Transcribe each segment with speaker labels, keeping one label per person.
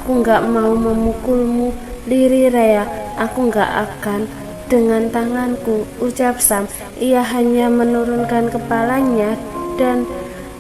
Speaker 1: Aku nggak mau memukulmu, lirih Rea. Aku nggak akan dengan tanganku, ucap Sam. Ia hanya menurunkan kepalanya dan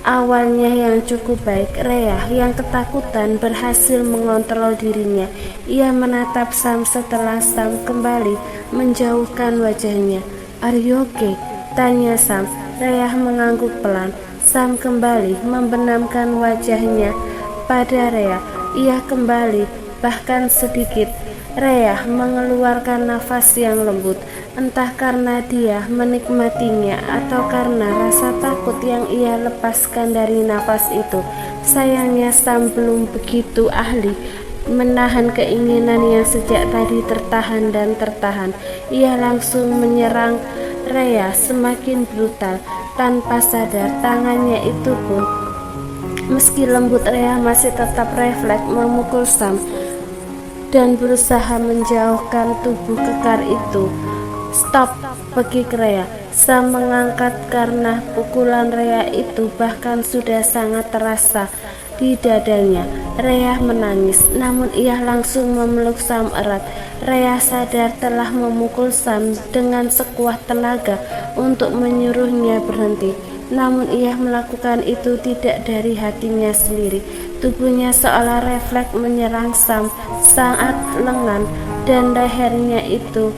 Speaker 1: awalnya yang cukup baik, Rea yang ketakutan berhasil mengontrol dirinya. Ia menatap Sam setelah Sam kembali menjauhkan wajahnya. Are you okay? Tanya Sam. Rea mengangguk pelan. Sam kembali membenamkan wajahnya pada Rea. Ia kembali, bahkan sedikit. Rea mengeluarkan nafas yang lembut, entah karena dia menikmatinya atau karena rasa takut yang ia lepaskan dari nafas itu. Sayangnya Sam belum begitu ahli menahan keinginan yang sejak tadi tertahan dan tertahan. Ia langsung menyerang Rea semakin brutal. Tanpa sadar, tangannya itu pun, meski lembut, Rea masih tetap refleks memukul Sam dan berusaha menjauhkan tubuh kekar itu. Stop, pekik Rea. Sam mengangkat karena pukulan Rea itu bahkan sudah sangat terasa di dadanya. Rea menangis, namun ia langsung memeluk Sam erat. Rea sadar telah memukul Sam dengan sekuat tenaga untuk menyuruhnya berhenti. Namun ia melakukan itu tidak dari hatinya sendiri. Tubuhnya seolah refleks menyerang Sam sangat lengan dan lehernya itu.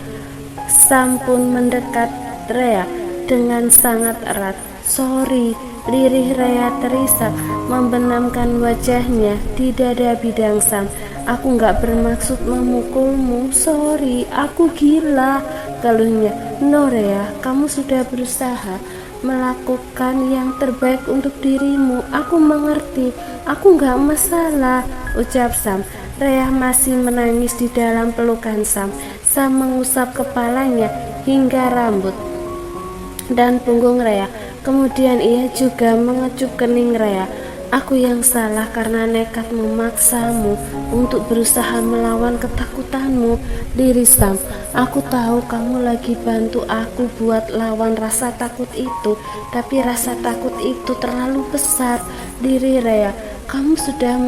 Speaker 1: Sam pun mendekat Rea dengan sangat erat. Sorry, lirih Rea terisak membenamkan wajahnya di dada bidang Sam. Aku gak bermaksud memukulmu, sorry, aku gila, keluhnya. No Rea, kamu sudah berusaha melakukan yang terbaik untuk dirimu. Aku mengerti, aku gak masalah, ucap Sam. Rea masih menangis di dalam pelukan Sam. Sam mengusap kepalanya hingga rambut dan punggung Rea. Kemudian ia juga mengecup kening Rea. Aku yang salah karena nekat memaksamu untuk berusaha melawan ketakutanmu, lirih Sam. Aku tahu kamu lagi bantu aku buat lawan rasa takut itu, tapi rasa takut itu terlalu besar, lirih Rea. Kamu sudah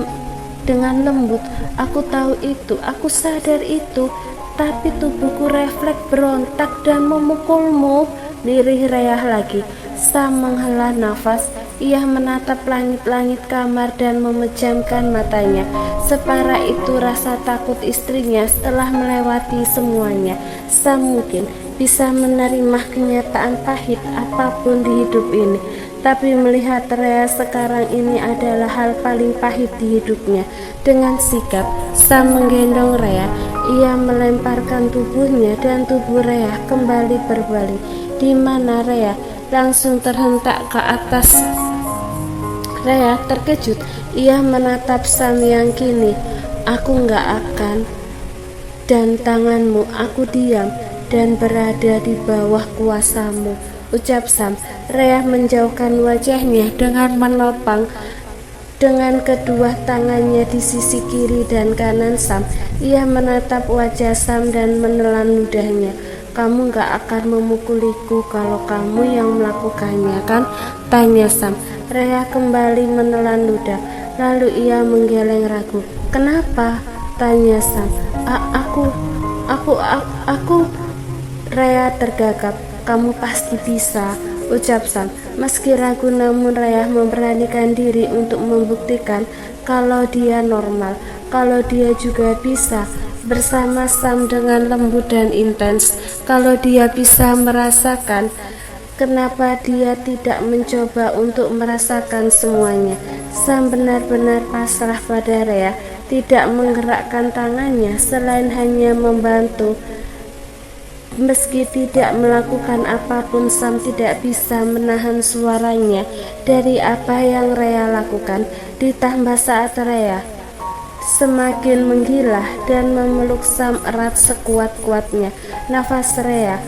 Speaker 1: dengan lembut, aku tahu itu, aku sadar itu, tapi tubuhku refleks berontak dan memukulmu, lirih Rea lagi. Sam menghela nafas. Ia menatap langit-langit kamar dan memejamkan matanya. Separah itu rasa takut istrinya setelah melewati semuanya. Sam mungkin bisa menerima kenyataan pahit apapun di hidup ini, tapi melihat Rea sekarang ini adalah hal paling pahit di hidupnya. Dengan sikap, Sam menggendong Rea. Ia melemparkan tubuhnya dan tubuh Rea kembali berbalik, di mana Rea langsung terhentak ke atas. Rea terkejut. Ia menatap Sam yang kini, aku gak akan, dan tanganmu. Aku diam dan berada di bawah kuasamu, ucap Sam. Rea menjauhkan wajahnya dengan menopang dengan kedua tangannya di sisi kiri dan kanan Sam. Ia menatap wajah Sam dan menelan ludahnya. Kamu gak akan memukuliku kalau kamu yang melakukannya, kan? Tanya Sam. Rea kembali menelan ludah, lalu ia menggeleng ragu. Kenapa? Tanya Sam. Aku. Rea tergagap. Kamu pasti bisa, ucap Sam. Meski ragu, namun Rea memberanikan diri untuk membuktikan kalau dia normal, kalau dia juga bisa bersama Sam dengan lembut dan intens. Kalau dia bisa merasakan, kenapa dia tidak mencoba untuk merasakan semuanya? Sam benar-benar pasrah pada Rea, tidak menggerakkan tangannya selain hanya membantu. Meski tidak melakukan apapun, Sam tidak bisa menahan suaranya dari apa yang Rea lakukan. Ditambah saat Rea semakin menggila dan memeluk Sam erat sekuat-kuatnya, nafas Rea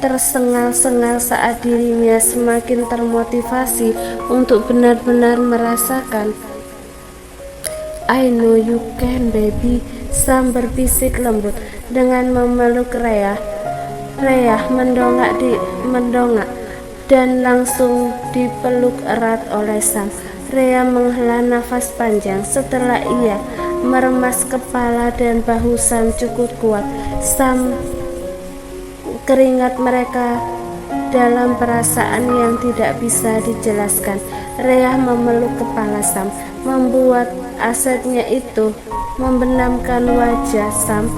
Speaker 1: tersengal-sengal saat dirinya semakin termotivasi untuk benar-benar merasakan. I know you can, baby, Sam berbisik lembut dengan memeluk Rea. Rea mendongak dan langsung dipeluk erat oleh Sam. Rea menghela nafas panjang setelah ia meremas kepala dan bahu Sam cukup kuat. Sam keringat mereka dalam perasaan yang tidak bisa dijelaskan. Rhea memeluk kepala Sam, membuat asetnya itu membenamkan wajah Sam.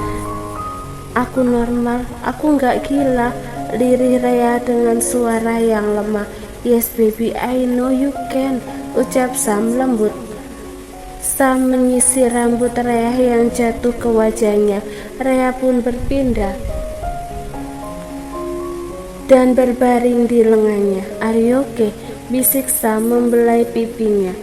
Speaker 1: Aku normal, aku nggak gila, lirih Rhea dengan suara yang lemah. Yes baby, I know you can, ucap Sam lembut. Sam menyisir rambut Rhea yang jatuh ke wajahnya. Rhea pun berpindah dan berbaring di lengannya. Are you okay? Bisik Sam membelai pipinya.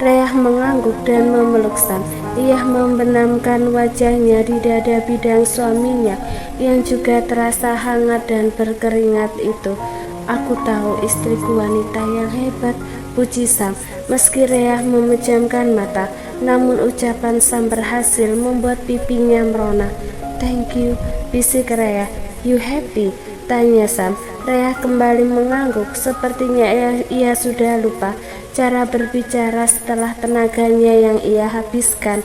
Speaker 1: Rhea mengangguk dan memeluk Sam. Ia membenamkan wajahnya di dada bidang suaminya yang juga terasa hangat dan berkeringat itu. Aku tahu istriku wanita yang hebat, puji Sam. Meski Rhea memejamkan mata, namun ucapan Sam berhasil membuat pipinya merona. Thank you, bisik Rhea. You happy? Tanya Sam. Rhea kembali mengangguk, sepertinya ia sudah lupa cara berbicara setelah tenaganya yang ia habiskan.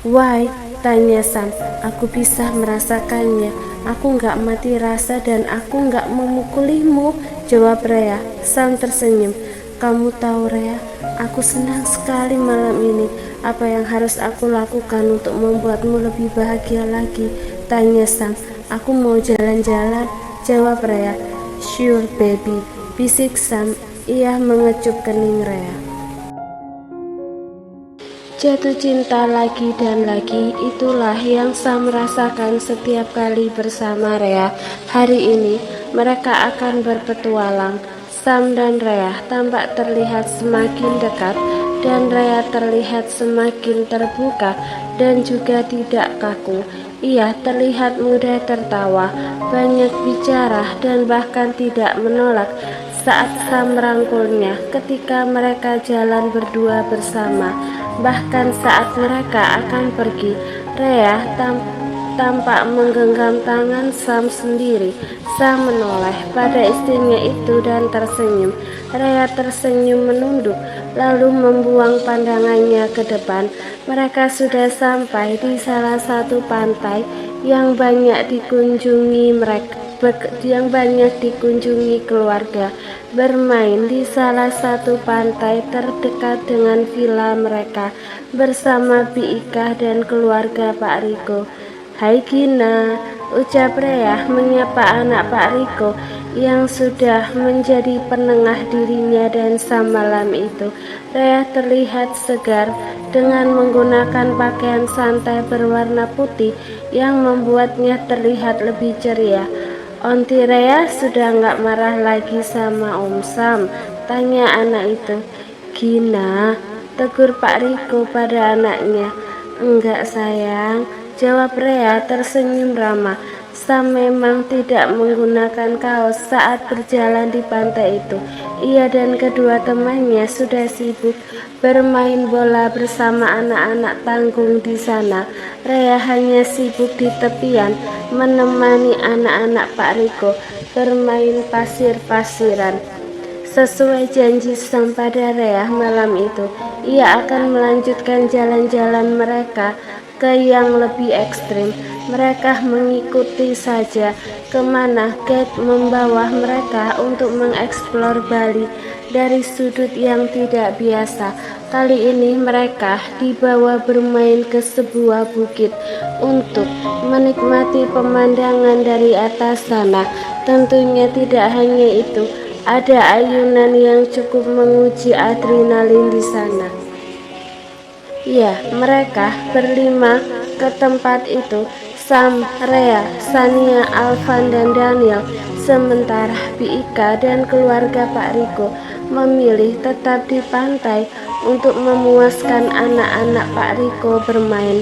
Speaker 1: Why? Tanya Sam. Aku bisa merasakannya. Aku nggak mati rasa dan aku nggak memukulimu, jawab Rhea. Sam tersenyum. Kamu tahu Rhea, aku senang sekali malam ini. Apa yang harus aku lakukan untuk membuatmu lebih bahagia lagi? Tanya Sam. Aku mau jalan-jalan, jawab Rhea. Sure baby, bisik Sam. Ia mengecup kening Rhea. Jatuh cinta lagi dan lagi, itulah yang Sam rasakan setiap kali bersama Rhea. Hari ini mereka akan berpetualang. Sam dan Rhea tampak terlihat semakin dekat, dan Rhea terlihat semakin terbuka dan juga tidak kaku. Ia terlihat mudah tertawa, banyak bicara, dan bahkan tidak menolak saat Sam merangkulnya ketika mereka jalan berdua bersama. Bahkan saat mereka akan pergi, Rhea tampak menggenggam tangan Sam sendiri. Sam menoleh pada istrinya itu dan tersenyum. Rhea tersenyum menunduk, lalu membuang pandangannya ke depan. Mereka sudah sampai di salah satu pantai yang banyak dikunjungi keluarga. Bermain di salah satu pantai terdekat dengan villa mereka bersama Bi Ika dan keluarga Pak Riko. Hai Gina, ucap Rhea menyapa anak Pak Riko yang sudah menjadi penengah dirinya dan Sam malam itu. Rhea terlihat segar dengan menggunakan pakaian santai berwarna putih yang membuatnya terlihat lebih ceria. Onti Rhea sudah nggak marah lagi sama Om Sam? Tanya anak itu. Gina, tegur Pak Riko pada anaknya. Enggak sayang, jawab Rhea tersenyum ramah. Sam memang tidak menggunakan kaos saat berjalan di pantai itu. Ia dan kedua temannya sudah sibuk bermain bola bersama anak-anak tanggung di sana. Rhea hanya sibuk di tepian menemani anak-anak Pak Riko bermain pasir-pasiran. Sesuai janji Sam pada Rhea malam itu, ia akan melanjutkan jalan-jalan mereka ke yang lebih ekstrim. Mereka mengikuti saja kemana Kate membawa mereka untuk mengeksplor Bali dari sudut yang tidak biasa. Kali ini mereka dibawa bermain ke sebuah bukit untuk menikmati pemandangan dari atas sana. Tentunya tidak hanya itu, ada ayunan yang cukup menguji adrenalin di sana. Ya, mereka berlima ke tempat itu. Sam, Rhea, Sania, Alvan, dan Daniel. Sementara Bi Ika dan keluarga Pak Riko memilih tetap di pantai untuk memuaskan anak-anak Pak Riko bermain.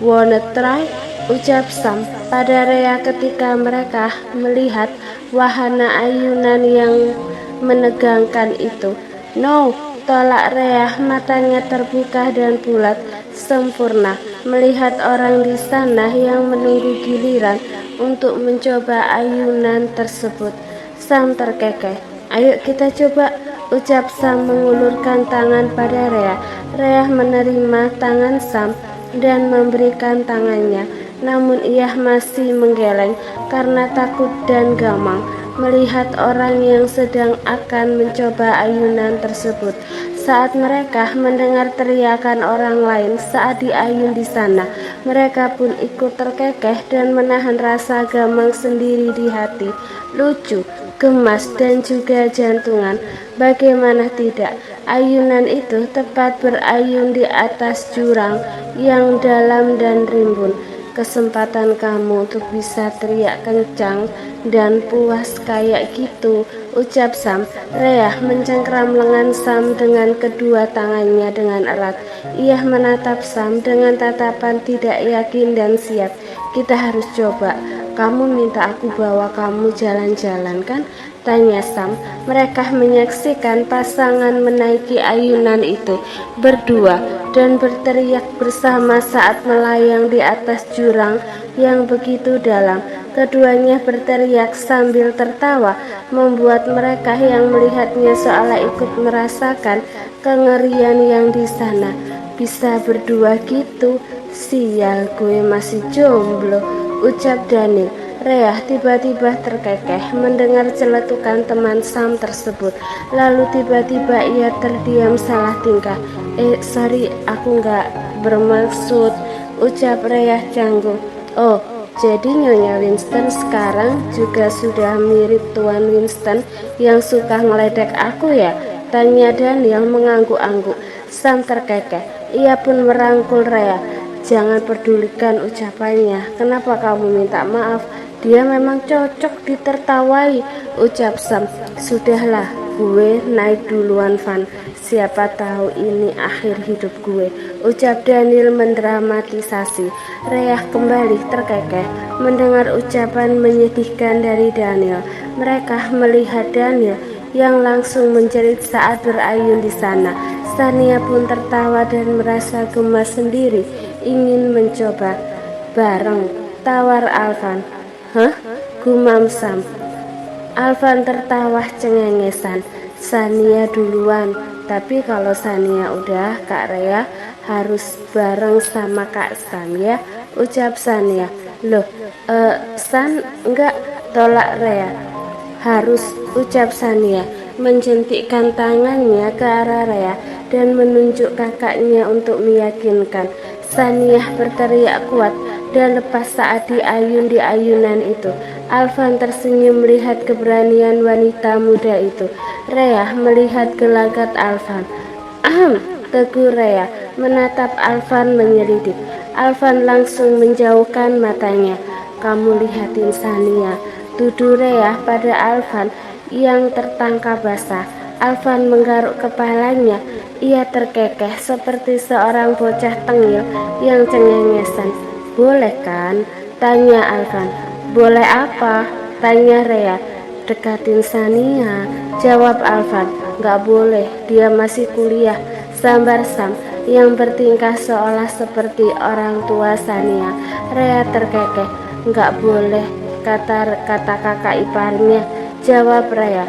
Speaker 1: Wanna try? Ucap Sam pada Rhea ketika mereka melihat wahana ayunan yang menegangkan itu. No, tolak Rhea, matanya terbuka dan bulat sempurna melihat orang di sana yang menunggu giliran untuk mencoba ayunan tersebut. Sam terkekeh. Ayo kita coba, ucap Sam mengulurkan tangan pada Rea. Rea menerima tangan Sam dan memberikan tangannya, namun ia masih menggeleng karena takut dan gamang melihat orang yang sedang akan mencoba ayunan tersebut. Saat mereka mendengar teriakan orang lain saat diayun di sana, mereka pun ikut terkekeh dan menahan rasa gamang sendiri di hati. Lucu, gemas, dan juga jantungan. Bagaimana tidak? Ayunan itu tepat berayun di atas jurang yang dalam dan rimbun. Kesempatan kamu untuk bisa teriak kencang dan puas kayak gitu, ucap Sam. Rea mencengkram lengan Sam dengan kedua tangannya dengan erat. Ia menatap Sam dengan tatapan tidak yakin dan siap. Kita harus coba. Kamu minta aku bawa kamu jalan-jalan kan? Tanya Sam. Mereka menyaksikan pasangan menaiki ayunan itu berdua dan berteriak bersama saat melayang di atas jurang yang begitu dalam. Keduanya berteriak sambil tertawa, membuat mereka yang melihatnya seolah ikut merasakan kengerian yang di sana. Bisa berdua gitu? Sial, gue masih jomblo, ucap Daniel. Rea tiba-tiba terkekeh mendengar celetukan teman Sam tersebut. Lalu tiba-tiba ia terdiam salah tingkah. Sorry, aku nggak bermaksud, ucap Rea canggung. Oh, jadi Nyonya Winston sekarang juga sudah mirip Tuan Winston yang suka ngeledek aku ya? Tanya Daniel mengangguk-angguk. Sam terkekeh. Ia pun merangkul Rea. Jangan pedulikan ucapannya. Kenapa kamu minta maaf? Dia memang cocok ditertawai, ucap Sam. Sudahlah, gue naik duluan Van. Siapa tahu ini akhir hidup gue, ucap Daniel mendramatisasi. Rea kembali terkekeh mendengar ucapan menyedihkan dari Daniel. Mereka melihat Daniel yang langsung menjerit saat berayun di sana. Sania pun tertawa dan merasa gemas sendiri, ingin mencoba bareng, tawar Alvan. Hah? Gumam Sam. Alvan tertawa cengengesan. Sania duluan. Tapi kalau Sania udah, Kak Rea harus bareng sama Kak Sam ya, ucap Sania. Loh, San enggak, tolak Rea. Harus, ucap Sania, menjentikkan tangannya ke arah Rea dan menunjuk kakaknya untuk meyakinkan. Sania berteriak kuat dan lepas saat diayun di ayunan itu. Alvan tersenyum melihat keberanian wanita muda itu. Rea melihat gelagat Alvan. Tegur Rea menatap Alvan menyelidik. Alvan langsung menjauhkan matanya. Kamu lihatin Sania, tuduh Rea pada Alvan yang tertangkap basah. Alvan menggaruk kepalanya. Ia terkekeh seperti seorang bocah tengil yang cengengesan. Boleh kan? Tanya Alvan. Boleh apa? Tanya Rea. Dekatin Sania, jawab Alvan. Gak boleh, dia masih kuliah, sambar Sam yang bertingkah seolah seperti orang tua Sania. Rea terkekeh. Gak boleh, kata kakak iparnya, jawab Rea.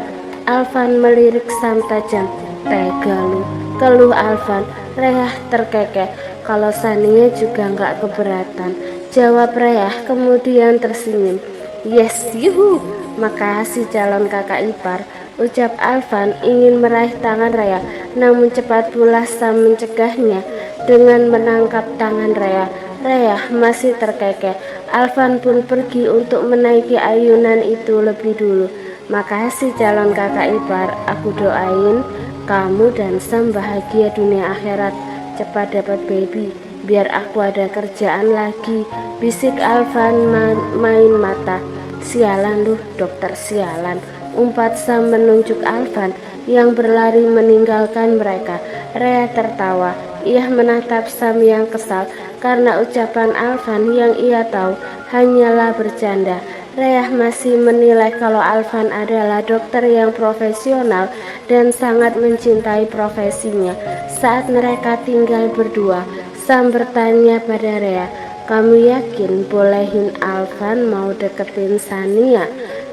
Speaker 1: Alvan melirik Sam tajam. Tega lu, keluh Alvan. Rea terkekeh. Kalau Sania juga nggak keberatan, jawab Rea kemudian tersenyum. Yes, yuhu, makasih calon kakak ipar, ucap Alvan ingin meraih tangan Rea, namun cepat pula Sam mencegahnya dengan menangkap tangan Rea. Rea masih terkekeh. Alvan pun pergi untuk menaiki ayunan itu lebih dulu. Makasih calon kakak ipar, aku doain kamu dan Sam bahagia dunia akhirat, cepat dapat baby, biar aku ada kerjaan lagi, bisik Alvan main mata. Sialan lu, dokter sialan, umpat Sam menunjuk Alvan yang berlari meninggalkan mereka. Rea tertawa. Ia menatap Sam yang kesal karena ucapan Alvan yang ia tahu hanyalah bercanda. Rea masih menilai kalau Alvan adalah dokter yang profesional dan sangat mencintai profesinya. Saat mereka tinggal berdua, Sam bertanya pada Rea, kamu yakin bolehin Alvan mau deketin Sania?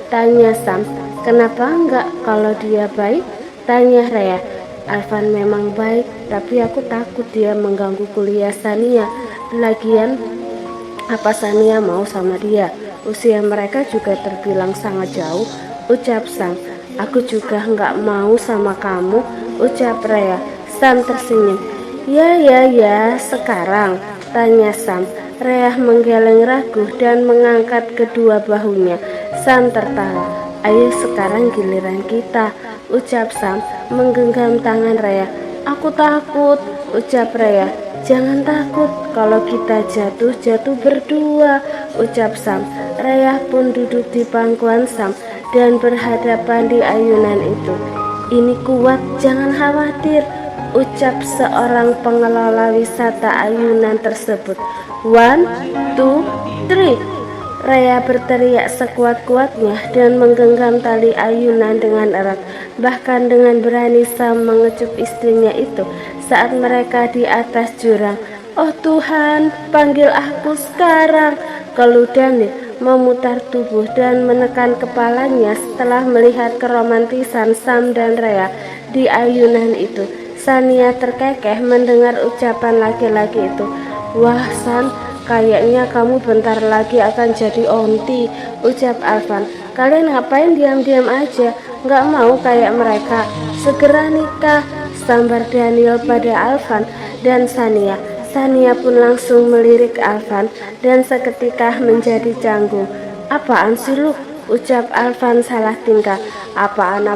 Speaker 1: Tanya Sam. Kenapa enggak kalau dia baik? Tanya Rea. Alvan memang baik, tapi aku takut dia mengganggu kuliah Sania. Lagian, apa Sania mau sama dia? Usia mereka juga terbilang sangat jauh, ucap Sam. Aku juga nggak mau sama kamu, ucap Rea. Sam tersenyum. Ya, sekarang, tanya Sam. Rea menggeleng ragu dan mengangkat kedua bahunya. Sam tertawa. Ayo sekarang giliran kita, ucap Sam menggenggam tangan Rea. Aku takut, ucap Rea. Jangan takut, kalau kita jatuh berdua, ucap Sam. Rea pun duduk di pangkuan Sam dan berhadapan di ayunan itu. Ini kuat, jangan khawatir, ucap seorang pengelola wisata ayunan tersebut. 1, 2, 3. Rea berteriak sekuat-kuatnya dan menggenggam tali ayunan dengan erat. Bahkan dengan berani Sam mengecup istrinya itu saat mereka di atas jurang. Oh Tuhan, panggil aku sekarang, keluh Daniel memutar tubuh dan menekan kepalanya setelah melihat keromantisan Sam dan Rea di ayunan itu. Sania terkekeh mendengar ucapan laki-laki itu. Wah San, kayaknya kamu bentar lagi akan jadi onti, ucap Alvan. Kalian ngapain diam-diam aja? Nggak mau kayak mereka. Segera nikah, sambar Daniel pada Alvan dan Sania. Sania pun langsung melirik Alvan dan seketika menjadi canggung. Apaan sih lu? Ucap Alvan salah tingkah. Apaan?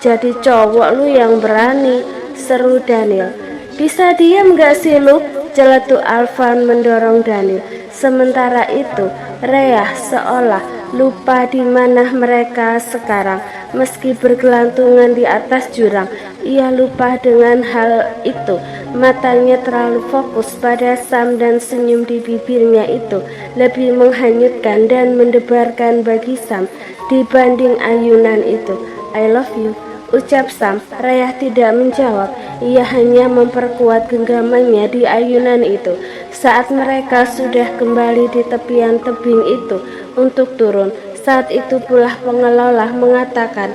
Speaker 1: Jadi cowok lu yang berani, seru Daniel. Bisa diam gak sih lu? Celetuk Alvan mendorong Daniel. Sementara itu, Rea seolah lupa di mana mereka sekarang. Meski bergelantungan di atas jurang, ia lupa dengan hal itu. Matanya terlalu fokus pada Sam dan senyum di bibirnya itu lebih menghanyutkan dan mendebarkan bagi Sam dibanding ayunan itu. I love you, ucap Sam. Rea tidak menjawab. Ia hanya memperkuat genggamannya di ayunan itu. Saat mereka sudah kembali di tepian tebing itu untuk turun, saat itu pula pengelola mengatakan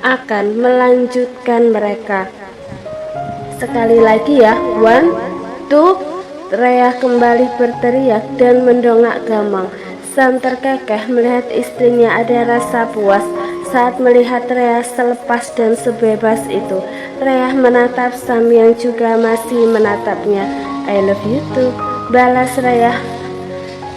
Speaker 1: akan melanjutkan mereka. Sekali lagi ya, 1, 2. Rea kembali berteriak dan mendongak gamang. Sam terkekeh melihat istrinya ada rasa puas saat melihat Rea selepas dan sebebas itu. Rea menatap Sam yang juga masih menatapnya. I love you too, balas Rea.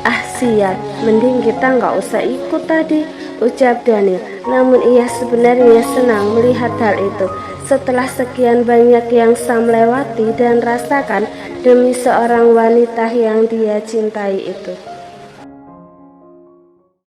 Speaker 1: Ah sial, mending kita nggak usah ikut tadi, ucap Daniel. Namun ia sebenarnya senang melihat hal itu. Setelah sekian banyak yang Sam lewati dan rasakan demi seorang wanita yang dia cintai itu.